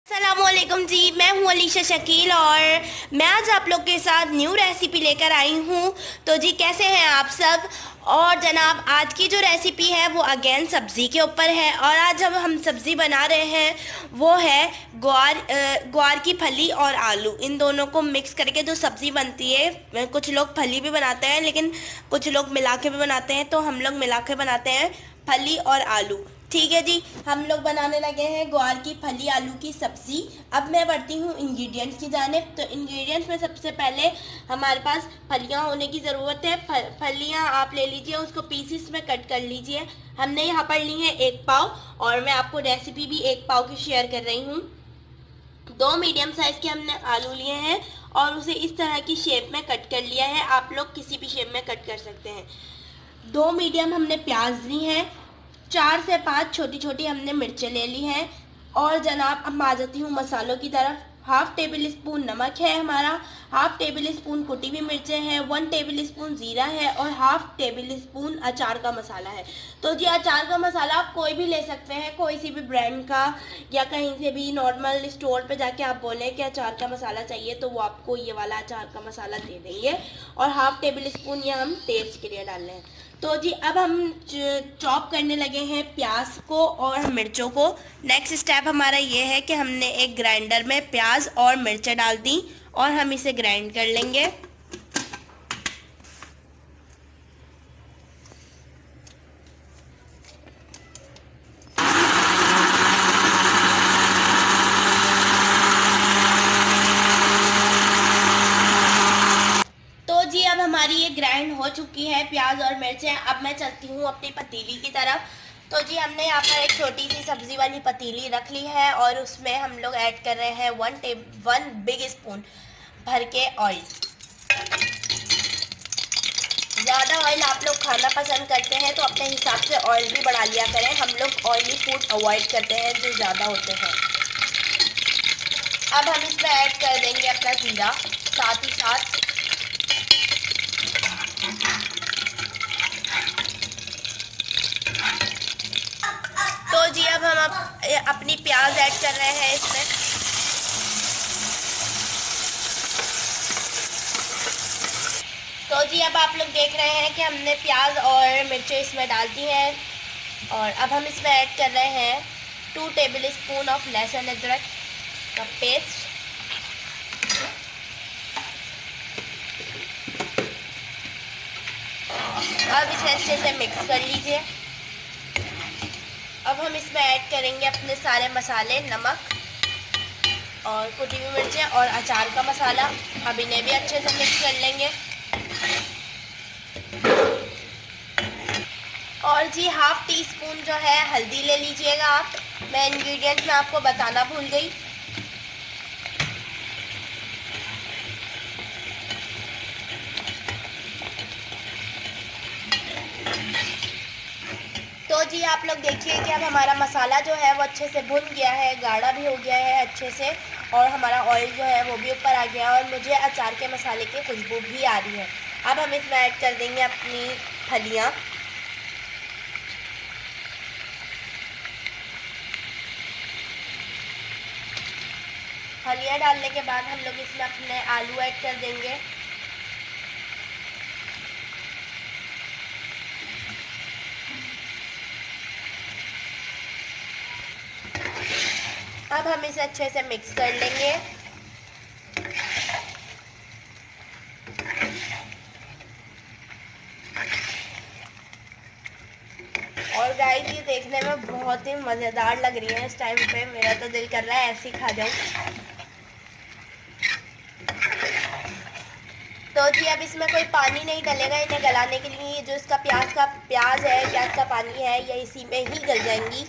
अस्सलामुअलैकुम जी, मैं हूँ अलीशा शकील और मैं आज आप लोग के साथ न्यू रेसिपी लेकर आई हूँ। तो जी कैसे हैं आप सब। और जनाब आज की जो रेसिपी है वो अगेन सब्ज़ी के ऊपर है और आज जब हम सब्ज़ी बना रहे हैं वो है ग्वार की फली और आलू, इन दोनों को मिक्स करके जो सब्ज़ी बनती है। कुछ लोग फली भी बनाते हैं लेकिन कुछ लोग मिला के भी बनाते हैं, तो हम लोग मिला के बनाते हैं फली और आलू। ठीक है जी, हम लोग बनाने लगे हैं ग्वार की फली आलू की सब्ज़ी। अब मैं बढ़ती हूँ इंग्रेडिएंट्स की जानिब। तो इंग्रेडिएंट्स में सबसे पहले हमारे पास फलियाँ होने की ज़रूरत है। फलियाँ आप ले लीजिए, उसको पीसीस में कट कर लीजिए। हमने यहाँ पर ली है 1 पाव और मैं आपको रेसिपी भी 1 पाव की शेयर कर रही हूँ। 2 मीडियम साइज़ के हमने आलू लिए हैं और उसे इस तरह की शेप में कट कर लिया है। आप लोग किसी भी शेप में कट कर सकते हैं। 2 मीडियम हमने प्याज ली हैं। 4 से 5 छोटी छोटी हमने मिर्चें ले ली हैं। और जनाब अब आ जाती हूँ मसालों की तरफ। हाफ़ टेबल स्पून नमक है हमारा, हाफ़ टेबल स्पून कुटी हुई मिर्चें हैं, 1 टेबल स्पून ज़ीरा है और हाफ़ टेबल स्पून अचार का मसाला है। तो जी अचार का मसाला आप कोई भी ले सकते हैं, कोई सी भी ब्रांड का, या कहीं से भी नॉर्मल स्टोर पे जाके आप बोलें कि अचार का मसाला चाहिए तो वो आपको ये वाला अचार का मसाला दे देंगे। और हाफ़ टेबल स्पून ये हम टेस्ट के लिए डाल रहे हैं। तो जी अब हम चॉप करने लगे हैं प्याज को और मिर्चों को। नेक्स्ट स्टेप हमारा ये है कि हमने एक ग्राइंडर में प्याज और मिर्चें डाल दी और हम इसे ग्राइंड कर लेंगे। तो जी अब हमारी ये ग्राइंड हो चुकी है प्याज और मिर्चें। अब मैं चलती हूँ अपनी पतीली की तरफ। तो जी हमने यहाँ पर एक छोटी सी सब्ज़ी वाली पतीली रख ली है और उसमें हम लोग ऐड कर रहे हैं 1 बिग स्पून भर के ऑयल। ज़्यादा ऑयल आप लोग खाना पसंद करते हैं तो अपने हिसाब से ऑयल भी बढ़ा लिया करें। हम लोग ऑयली फूड अवॉइड करते हैं जो ज़्यादा होते हैं। अब हम इसमें ऐड कर देंगे अपना ज़ीरा, साथ ही साथ तो जी अब हम अपनी प्याज ऐड कर रहे हैं इसमें। तो जी अब आप लोग देख रहे हैं कि हमने प्याज और मिर्चें इसमें डाल दी हैं और अब हम इसमें ऐड कर रहे हैं 2 टेबल स्पून ऑफ लहसुन अदरक का पेस्ट। अब इसे अच्छे से मिक्स कर लीजिए। अब हम इसमें ऐड करेंगे अपने सारे मसाले, नमक और कुटी हुई मिर्चें और अचार का मसाला। अब इन्हें भी अच्छे से मिक्स कर लेंगे। और जी हाफ़ टी स्पून जो है हल्दी ले लीजिएगा आप। मैं इंग्रेडिएंट्स में आपको बताना भूल गई। तो जी आप लोग देखिए कि अब हमारा मसाला जो है वो अच्छे से भुन गया है, गाढ़ा भी हो गया है अच्छे से, और हमारा ऑयल जो है वो भी ऊपर आ गया और मुझे अचार के मसाले की खुशबू भी आ रही है। अब हम इसमें ऐड कर देंगे अपनी फलियाँ। फलियाँ डालने के बाद हम लोग इसमें अपने आलू ऐड कर देंगे। अब हम इसे अच्छे से मिक्स कर लेंगे। और गाइस ये देखने में बहुत ही मज़ेदार लग रही है इस टाइम पे। मेरा तो दिल कर रहा है ऐसे ही खा जाऊँ। तो जी अब इसमें कोई पानी नहीं डलेगा इन्हें गलाने के लिए। जो इसका प्याज है, प्याज का पानी है, ये इसी में ही गल जाएंगी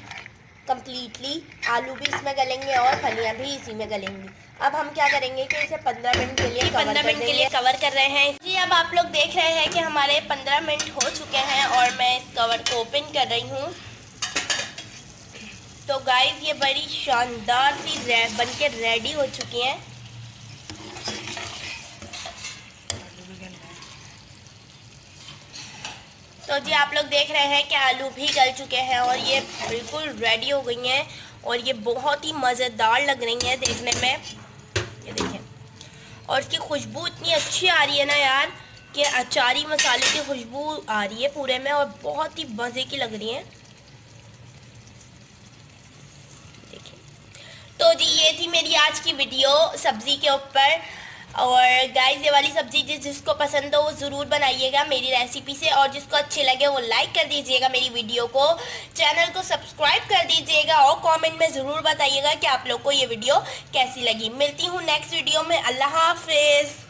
कम्प्लीटली। आलू भी इसमें गलेंगे और फलियाँ भी इसी में गलेंगी। अब हम क्या करेंगे कि इसे 15 मिनट के लिए कवर कर रहे हैं। जी अब आप लोग देख रहे हैं कि हमारे 15 मिनट हो चुके हैं और मैं इस कवर को ओपन कर रही हूँ। तो गाइस ये बड़ी शानदार सी बन के रेडी हो चुकी हैं। तो जी आप लोग देख रहे हैं कि आलू भी गल चुके हैं और ये बिल्कुल रेडी हो गई हैं और ये बहुत ही मज़ेदार लग रही हैं देखने में। ये देखें, और इसकी खुशबू इतनी अच्छी आ रही है ना यार कि अचारी मसाले की खुशबू आ रही है पूरे में, और बहुत ही मज़े की लग रही हैं। देखिए, तो जी ये थी मेरी आज की वीडियो सब्ज़ी के ऊपर। और गाइस ये वाली सब्ज़ी जिसको पसंद हो वो ज़रूर बनाइएगा मेरी रेसिपी से, और जिसको अच्छे लगे वो लाइक कर दीजिएगा मेरी वीडियो को, चैनल को सब्सक्राइब कर दीजिएगा, और कमेंट में ज़रूर बताइएगा कि आप लोग को ये वीडियो कैसी लगी। मिलती हूँ नेक्स्ट वीडियो में। अल्लाह हाफिज़।